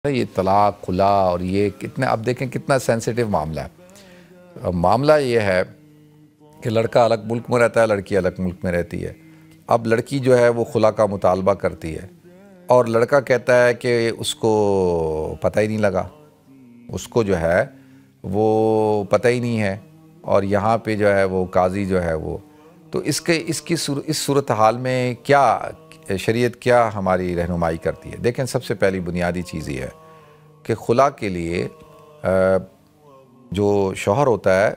یہ طلاق خلا اور یہ کتنے اب دیکھیں کتنا سینسیٹیو معاملہ ہے۔ معاملہ یہ ہے کہ لڑکا الگ ملک میں رہتا ہے، لڑکی الگ ملک میں رہتی ہے۔ اب لڑکی جو ہے وہ خلا کا مطالبہ کرتی ہے اور لڑکا کہتا ہے کہ اس کو پتہ ہی نہیں لگا، اس کو جو ہے وہ پتہ ہی نہیں ہے، اور یہاں پہ جو ہے وہ قاضی جو ہے وہ تو اس صورتحال میں کیا شریعت کیا ہماری رہنمائی کرتی ہے؟ دیکھیں، سب سے پہلی بنیادی چیز یہ ہے کہ خلا کے لیے جو شوہر ہوتا ہے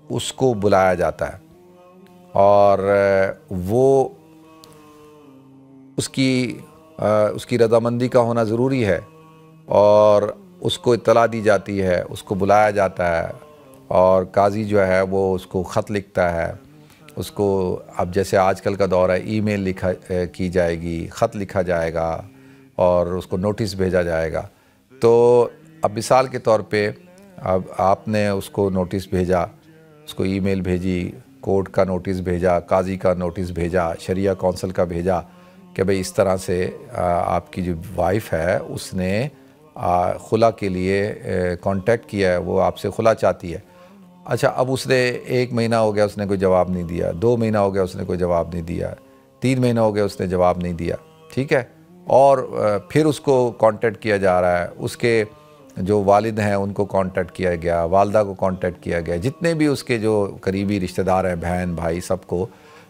اس کو بلایا جاتا ہے اور وہ اس کی رضامندی کا ہونا ضروری ہے، اور اس کو اطلاع دی جاتی ہے، اس کو بلایا جاتا ہے، اور قاضی جو ہے وہ اس کو خط لکھتا ہے، اس کو اب جیسے آج کل کا دور ہے ای میل کی جائے گی، خط لکھا جائے گا اور اس کو نوٹس بھیجا جائے گا۔ تو اب مثال کے طور پہ اب آپ نے اس کو نوٹس بھیجا، اس کو ای میل بھیجی، کورٹ کا نوٹس بھیجا، قاضی کا نوٹس بھیجا، شریعہ کونسل کا بھیجا کہ بھئی اس طرح سے آپ کی جو وائف ہے اس نے خلا کے لیے کانٹیکٹ کیا ہے، وہ آپ سے خلا چاہتی ہے۔ اچھا، اب اس نے 1 مہینہ ہو گیا، اس نے کوئی جواب نہیں دیا، 2 مہینہ ہو گیا اس نے کوئی جواب نہیں دیا، 3 مہینہ ہو گیا اس نے جواب نہیں دیا، ٹھیک ہے، اور پھر اس کو کانٹیکٹ کیا جا رہا ہے، اس کے جو والد ہیں ان کو کانٹیکٹ کیا گیا، والدہ کو کانٹیکٹ کیا گیا، جتنے بھی اس کے جو قریبی رشتہ دار ہیں، بہن بھائی سب کو،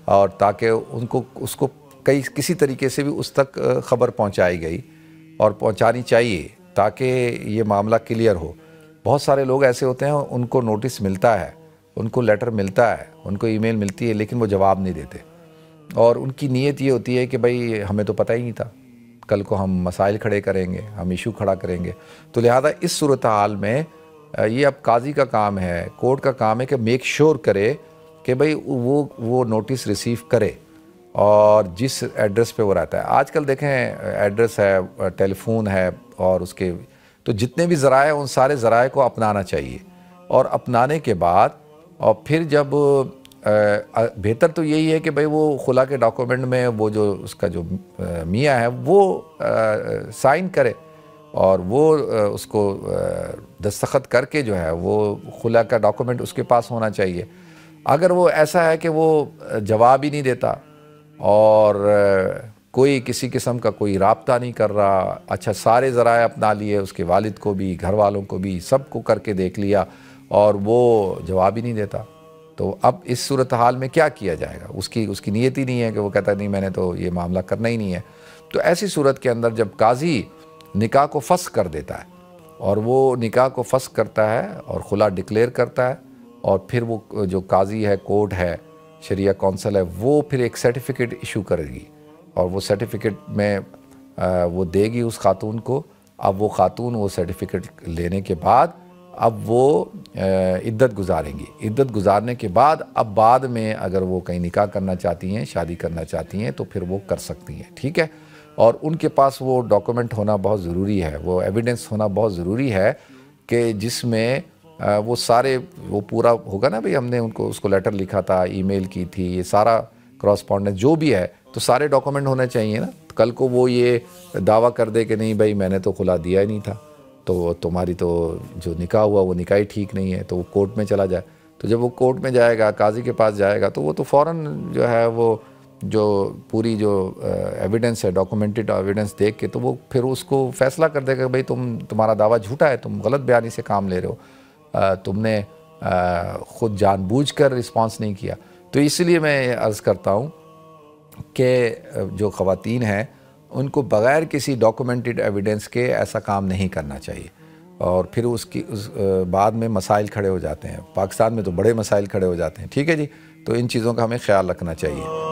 اور تاکہ اس کو کسی طریقے سے بھی اس تک خبر پہنچائی گئی اور پہنچانی چاہیے تاکہ یہ معاملہ کلیئر ہو۔ بہت سارے لوگ ایسے ہوتے ہیں، ان کو نوٹس ملتا ہے، ان کو لیٹر ملتا ہے، ان کو ای میل ملتی ہے، لیکن وہ جواب نہیں دیتے، اور ان کی نیت یہ ہوتی ہے کہ بھئی ہمیں تو پتہ ہی نہیں تھا، کل کو ہم مسائل کھڑے کریں گے، ہم ایشو کھڑا کریں گے۔ تو لہذا اس صورتحال میں یہ اب قاضی کا کام ہے، کورٹ کا کام ہے کہ میک شور کرے کہ بھئی وہ نوٹس ریسیو کرے، اور جس ایڈریس پہ وہ رہتا ہے۔ آج کل دیکھیں ایڈریس ہے، ٹیلی فون ہے، اور اس کے تو جتنے بھی ذرائع ہیں ان سارے ذرائع کو اپنانا چاہیے، اور اپنانے کے بعد اور پھر جب بہتر تو یہی ہے کہ بھئی وہ خلا کے ڈاکومنٹ میں وہ جو اس کا جو میاں ہے وہ سائن کرے، اور وہ اس کو دستخط کر کے جو ہے وہ خلا کا ڈاکومنٹ اس کے پاس ہونا چاہیے۔ اگر وہ ایسا ہے کہ وہ جواب ہی نہیں دیتا اور کوئی کسی قسم کا کوئی رابطہ نہیں کر رہا، اچھا سارے ذرائع اپنا لیے، اس کے والد کو بھی، گھر والوں کو بھی، سب کو کر کے دیکھ لیا، اور وہ جواب ہی نہیں دیتا، تو اب اس صورتحال میں کیا کیا جائے گا؟ اس کی نیت ہی نہیں ہے کہ وہ کہتا ہے نہیں میں نے تو یہ معاملہ کرنا ہی نہیں ہے۔ تو ایسی صورت کے اندر جب قاضی نکاح کو فسخ کر دیتا ہے، اور وہ نکاح کو فسخ کرتا ہے اور خلا ڈکلیئر کرتا ہے، اور پھر وہ جو قاضی ہے، کورٹ ہے، شریعہ کونسل ہے، وہ پھر ایک سرٹیفکیٹ ایشو کرے گی، اور وہ سرٹیفکیٹ میں وہ دے گی اس خاتون کو۔ اب وہ خاتون وہ سرٹیفکیٹ لینے کے بعد اب وہ عدت گزاریں گی، عدت گزارنے کے بعد اب بعد میں اگر وہ کہیں نکاح کرنا چاہتی ہیں، شادی کرنا چاہتی ہیں، تو پھر وہ کر سکتی ہیں، ٹھیک ہے۔ اور ان کے پاس وہ ڈاکومنٹ ہونا بہت ضروری ہے، وہ ایویڈنس ہونا بہت ضروری ہے کہ جس میں وہ سارے وہ پورا ہوگا نا، بھئی ہم نے اس کو لیٹر لکھا تھا، ای میل کی تھی، یہ سارا کراسپونڈنس جو بھی ہے، تو سارے ڈاکومنٹ ہونے چاہیے نا۔ کل کو وہ یہ دعویٰ کر دے کہ نہیں بھائی میں نے تو خلا دیا ہی نہیں تھا، تو تمہاری تو جو نکاح ہوا وہ نکاح ہی ٹھیک نہیں ہے، تو وہ کورٹ میں چلا جائے۔ تو جب وہ کورٹ میں جائے گا، قاضی کے پاس جائے گا، تو وہ تو فوراً جو ہے وہ جو پوری جو ایویڈنس ہے، ڈاکومنٹڈ ایویڈنس دیکھ کے، تو وہ پھر اس کو فیصلہ کر دے گا کہ بھئی تمہارا دعویٰ جھوٹا ہے، تم غلط بیانی سے کام لے رہے ہو، تم نے خود جان بوجھ کر رسپانس نہیں کیا۔ تو اس لیے میں عرض کرتا ہوں کہ جو خواتین ہیں ان کو بغیر کسی ڈاکومنٹڈ ایویڈنس کے ایسا کام نہیں کرنا چاہیے، اور پھر اس بعد میں مسائل کھڑے ہو جاتے ہیں۔ پاکستان میں تو بڑے مسائل کھڑے ہو جاتے ہیں، ٹھیک ہے جی۔ تو ان چیزوں کا ہمیں خیال رکھنا چاہیے۔